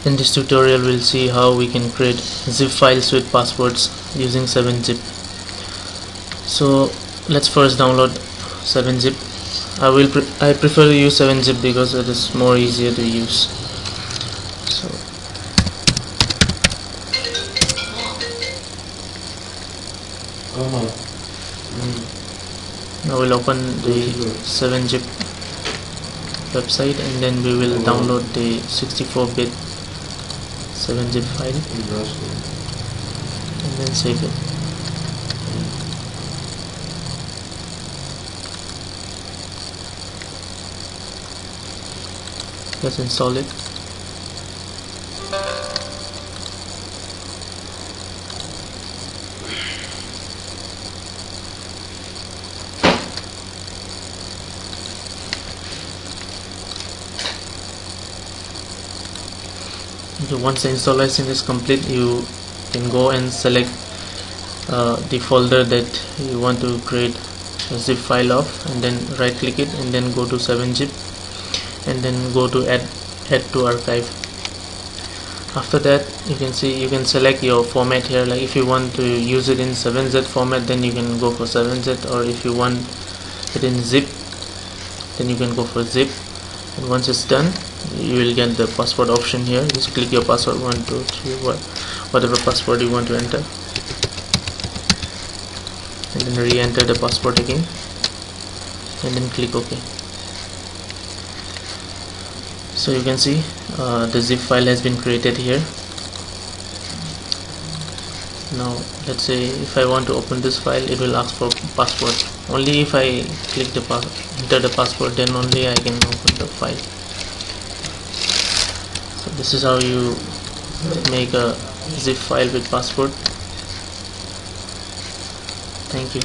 In this tutorial we'll see how we can create zip files with passwords using 7-zip. So let's first download 7-zip. I prefer to use 7-zip because it is more easier to use. So now we'll open the 7-zip website and then we will download the 64-bit 7-zip file and then save it. Let's install it. Okay, once the installation is complete, you can go and select the folder that you want to create a zip file of, and then right click it and then go to 7-zip and then go to add to archive. After that, you can see you can select your format here, like if you want to use it in 7Z format, then you can go for 7Z, or if you want it in zip, then you can go for zip. And once it's done, you will get the password option here. Just click your password, 1 2 3 whatever password you want to enter, and then re-enter the password again and then click OK. So you can see the zip file has been created here. Now let's say if I want to open this file, it will ask for password. Only if I click the enter the password, then only I can open the file. So this is how you make a zip file with password. Thank you.